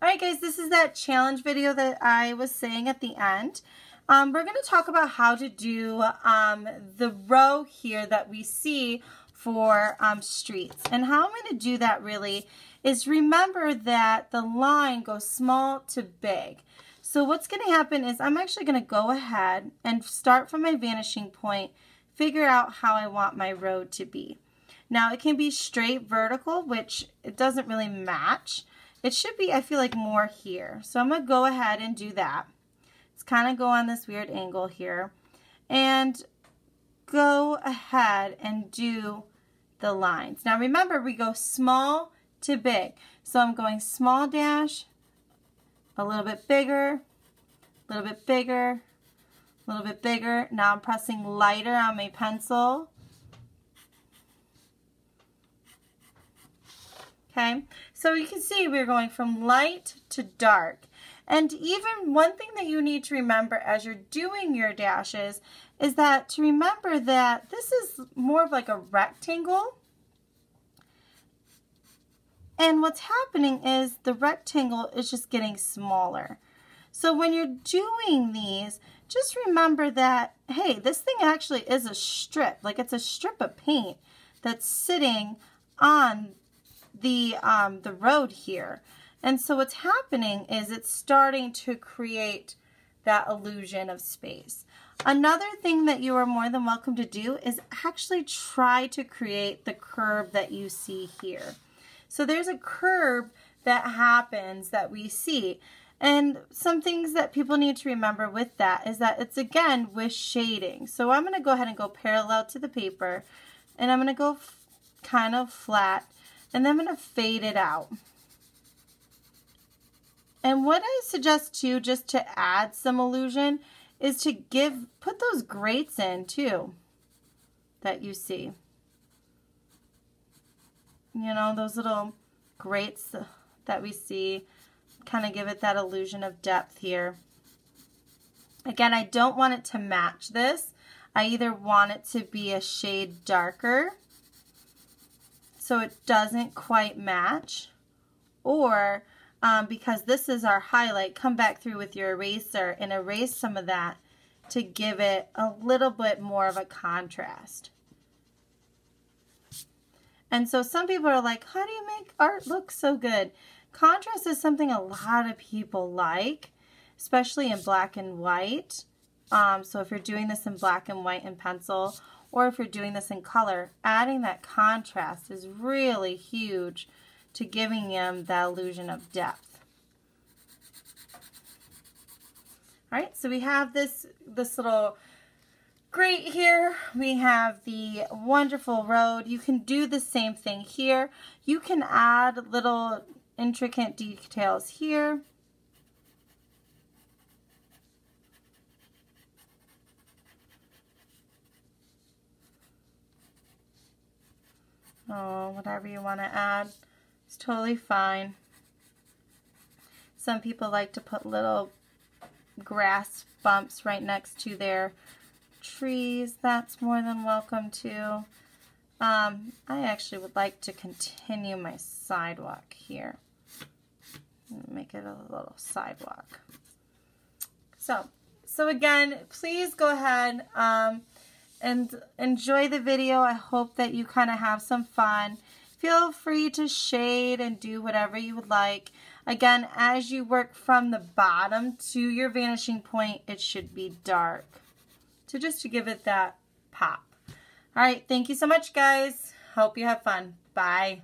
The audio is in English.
Alright guys, this is that challenge video that I was saying at the end. We're going to talk about how to do the row here that we see for streets. And how I'm going to do that really is remember that the line goes small to big. So what's going to happen is I'm actually going to go ahead and start from my vanishing point, figure out how I want my road to be. Now it can be straight vertical, which it doesn't really match. It should be, I feel like, more here. So I'm going to go ahead and do that. Let's kind of go on this weird angle here. And go ahead and do the lines. Now remember, we go small to big. So I'm going small dash, a little bit bigger, a little bit bigger, a little bit bigger. Now I'm pressing lighter on my pencil. Okay, so you can see we're going from light to dark. And even one thing that you need to remember as you're doing your dashes is that to remember that this is more of like a rectangle. And what's happening is the rectangle is just getting smaller. So when you're doing these, just remember that, hey, this thing actually is a strip. Like it's a strip of paint that's sitting on the road here. And so what's happening is it's starting to create that illusion of space. Another thing that you are more than welcome to do is actually try to create the curve that you see here. So there's a curve that happens that we see. And some things that people need to remember with that is that it's again with shading. So I'm going to go ahead and go parallel to the paper, and I'm going to go kind of flat, and then I'm going to fade it out. And what I suggest too, just to add some illusion, is to put those grates in too that you see. You know, those little grates that we see kind of give it that illusion of depth here. Again, I don't want it to match this. I either want it to be a shade darker so it doesn't quite match, or because this is our highlight, come back through with your eraser and erase some of that to give it a little bit more of a contrast. And so some people are like, how do you make art look so good? Contrast is something a lot of people like, especially in black and white. So if you're doing this in black and white in pencil, or if you're doing this in color, adding that contrast is really huge to giving them that illusion of depth. All right, so we have this little grate here. We have the wonderful road. You can do the same thing here. You can add little intricate details here. Oh, whatever you want to add, it's totally fine. Some people like to put little grass bumps right next to their trees. That's more than welcome to. I actually would like to continue my sidewalk here. Make it a little sidewalk. So again, please go ahead and enjoy the video. I hope that you kind of have some fun. Feel free to shade and do whatever you would like. Again, as you work from the bottom to your vanishing point, it should be dark. So just to give it that pop. All right, thank you so much, guys. Hope you have fun. Bye.